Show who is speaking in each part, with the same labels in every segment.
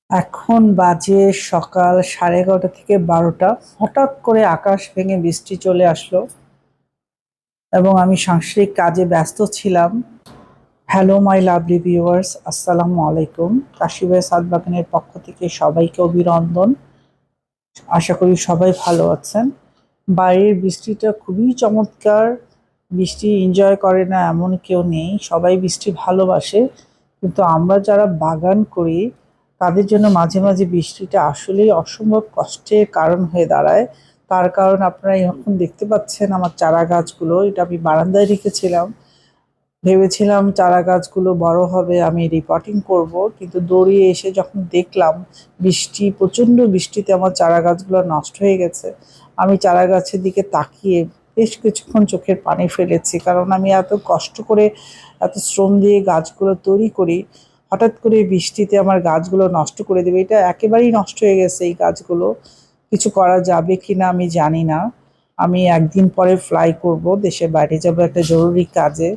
Speaker 1: এখন বাজে সকাল 11:30 থেকে 12টা। হঠাৎ করে আকাশ ভেঙে বৃষ্টি চলে আসলো এবং আমি সাংসারিক কাজে ব্যস্ত ছিলাম। হ্যালো মাই লাভলি ভিউয়ার্স, আসসালামু আলাইকুম। কাশিবাই সাদ বাগানের পক্ষ থেকে সবাইকে অভিনন্দন। আশা করি সবাই ভালো আছেন। বাইরের বৃষ্টিটা খুবই চমৎকার। বৃষ্টি এনজয় করে না এমন কেউ নেই, সবাই বৃষ্টি ভালোবাসে। কিন্তু আমরা যারা বাগান করি তাদের জন্য মাঝে মাঝে বৃষ্টিটা আসলেই অসম্ভব কষ্টের কারণ হয়ে দাঁড়ায়। তার কারণ আপনারা এখন দেখতে পাচ্ছেন আমার চারা গাছগুলো, এটা আমি বারান্দায় রেখেছিলাম। ভেবেছিলাম চারা গাছগুলো বড় হবে, আমি রিপোর্টিং করব, কিন্তু দৌড়িয়ে এসে যখন দেখলাম প্রচণ্ড বৃষ্টিতে আমার চারা গাছগুলো নষ্ট হয়ে গেছে। আমি চারা গাছের দিকে তাকিয়ে বেশ কিছুক্ষণ চোখের পানি ফেলেছি, কারণ আমি এত কষ্ট করে এত শ্রম দিয়ে গাছগুলো তৈরি করি, হঠাৎ করে বৃষ্টিতে আমার গাছগুলো নষ্ট করে দেবে, এটা একেবারেই নষ্ট হয়ে গেছে। এই গাছগুলো কিছু করা যাবে কি না আমি জানি না। আমি একদিন পরে ফ্লাই করব, দেশের বাইরে যাব একটা জরুরি কাজে।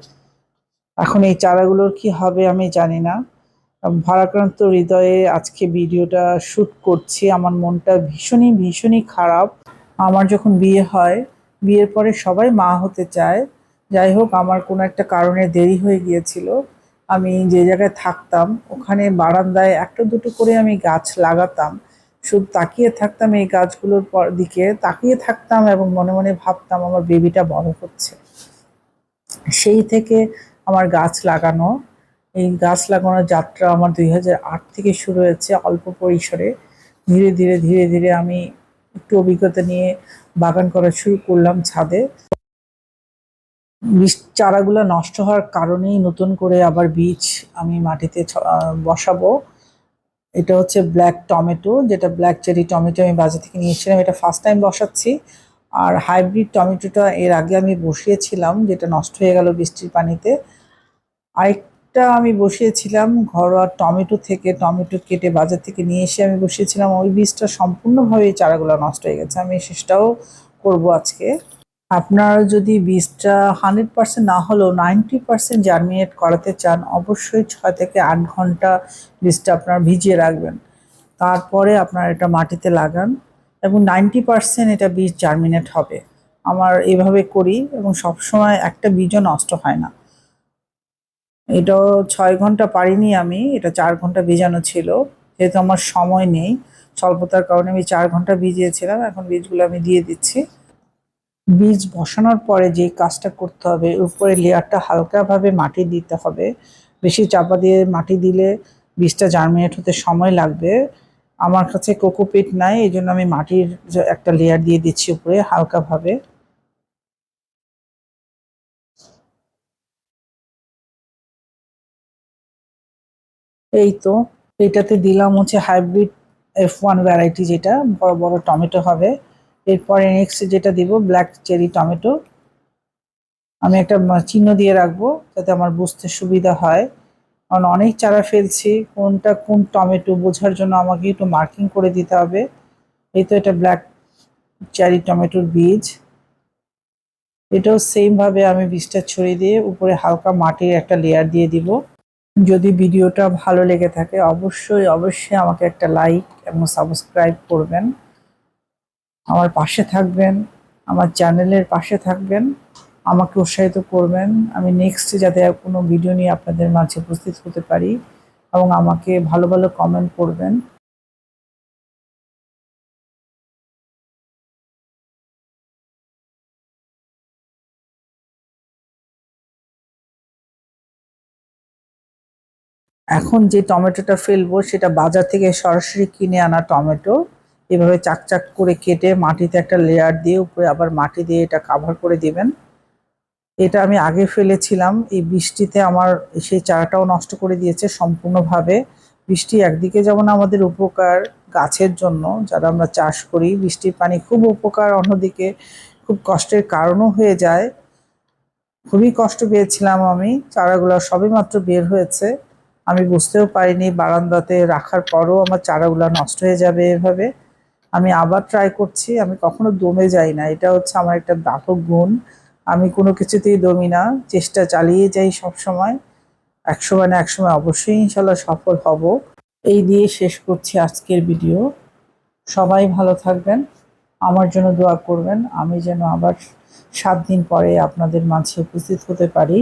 Speaker 1: এখন এই চারাগুলোর কি হবে আমি জানি না। ভারাক্রান্ত হৃদয়ে আজকে ভিডিওটা শ্যুট করছি। আমার মনটা ভীষণই ভীষণই খারাপ। আমার যখন বিয়ে হয়, বিয়ের পরে সবাই মা হতে চায়। যাই হোক, আমার কোনো একটা কারণে দেরি হয়ে গিয়েছিল। আমি যে জায়গায় থাকতাম ওখানে বারান্দায় একটা দুটো করে আমি গাছ লাগাতাম। শুধু তাকিয়ে থাকতাম এই গাছগুলোর দিকে তাকিয়ে থাকতাম এবং মনে মনে ভাবতাম আমার বেবিটা বড় হচ্ছে। সেই থেকে আমার গাছ লাগানো, এই গাছ লাগানোর যাত্রা আমার 2008 থেকে শুরু হয়েছে অল্প পরিসরে। ধীরে ধীরে ধীরে ধীরে আমি একটু অভিজ্ঞতা নিয়ে বাগান করা শুরু করলাম ছাদে। বীজ চারাগুলো নষ্ট হওয়ার কারণেই নতুন করে আবার বীজ আমি মাটিতে বসাবো। এটা হচ্ছে ব্ল্যাক টমেটো, যেটা ব্ল্যাক চেরি টমেটো আমি বাজার থেকে নিয়েছিলাম, এটা ফার্স্ট টাইম বসাচ্ছি। আর হাইব্রিড টমেটোটা এর আগে আমি বসিয়েছিলাম, যেটা নষ্ট হয়ে গেল বৃষ্টির পানিতে। আরেকটা আমি বসিয়েছিলাম ঘরোয়া টমেটো থেকে, টমেটো কেটে বাজার থেকে নিয়ে এসে আমি বসিয়েছিলাম, ওই বীজটা সম্পূর্ণভাবে এই চারাগুলো নষ্ট হয়ে গেছে। আমি চেষ্টাও করব আজকে। আপনারা যদি বীজটা 100% না হলেও 90% জার্মিনেট করাতে চান, অবশ্যই 6 থেকে 8 ঘন্টা বীজটা আপনারা ভিজিয়ে রাখবেন। তারপরে আপনারা এটা মাটিতে লাগান এবং 90% এটা বীজ জার্মিনেট হবে। আমার এভাবে করি এবং সবসময় একটা বীজও নষ্ট হয় না। এটাও 6 ঘন্টা পারিনি আমি, এটা 4 ঘন্টা ভিজানো ছিল। যেহেতু আমার সময় নেই, স্বল্পতার কারণে আমি 4 ঘন্টা ভিজিয়েছিলাম। এখন বীজগুলো আমি দিয়ে দিচ্ছি। বীজ বসানোর পরে যে কাজটা করতে হবে, উপরে লেয়ারটা হালকাভাবে মাটি দিতে হবে। বেশি চাপা দিয়ে মাটি দিলে বীজটা জার্মিনেট হতে সময় লাগবে। আমার কাছে কোকোপিট নাই, এই জন্য আমি মাটির একটা লেয়ার দিয়ে দিচ্ছি উপরে হালকাভাবে। এই তো, এটাতে দিলাম হচ্ছে হাইব্রিড F1 ভ্যারাইটি, যেটা বড় বড় টমেটো হবে। এরপরে নেক্সট যেটা দিব ব্ল্যাক চেরি টমেটো। আমি একটা চিহ্ন দিয়ে রাখবো যাতে আমার বুঝতে সুবিধা হয়, কারণ অনেক চারা ফেলছি, কোনটা কোন টমেটো বোঝার জন্য আমাকে একটু মার্কিং করে দিতে হবে। এই তো, এটা ব্ল্যাক চেরি টমেটোর বীজ। এটাও সেম ভাবে আমি বীজটা ছড়িয়ে দিয়ে উপরে হালকা মাটির একটা লেয়ার দিয়ে দিব। যদি ভিডিওটা ভালো লেগে থাকে অবশ্যই অবশ্যই আমাকে একটা লাইক এবং সাবস্ক্রাইব করবেন, আমার পাশে থাকবেন, আমার চ্যানেলের পাশে থাকবেন, আমাকে উৎসাহিত করবেন আমি নেক্সট যাতে কোনো ভিডিও নিয়ে আপনাদের মাঝে উপস্থিত হতে পারি, এবং আমাকে ভালো ভালো কমেন্ট করবেন। এখন যে টমেটোটা ফেলবো সেটা বাজার থেকে সরাসরি কিনে আনা টমেটো। এভাবে চাক চাক করে কেটে মাটিতে একটা লেয়ার দিয়ে উপরে আবার মাটি দিয়ে এটা কাভার করে দিবেন। এটা আমি আগে ফেলেছিলাম, এই বৃষ্টিতে আমার সেই চারাটাও নষ্ট করে দিয়েছে সম্পূর্ণভাবে। বৃষ্টি একদিকে যেমন আমাদের উপকার গাছের জন্য, যারা আমরা চাষ করি, বৃষ্টির পানি খুব উপকার, অন্যদিকে খুব কষ্টের কারণও হয়ে যায়। খুবই কষ্ট পেয়েছিলাম আমি, চারাগুলো সবেমাত্র বের হয়েছে। আমি বুঝতেও পারিনি বারান্দাতে রাখার পরও আমার চারাগুলো নষ্ট হয়ে যাবে এভাবে। আমি আবার ট্রাই করছি, আমি কখনো দমে যাই না, এটা হচ্ছে আমার একটা ব্যাপক গুণ। আমি কোনো কিছুতেই দমি না, চেষ্টা চালিয়ে যাই সব সময়। একসময় না একসময় অবশ্যই ইনশাল্লাহ সফল হব। এই দিয়ে শেষ করছি আজকের ভিডিও। সবাই ভালো থাকবেন, আমার জন্য দোয়া করবেন, আমি যেন আবার 7 দিন পরে আপনাদের মাঝে উপস্থিত হতে পারি।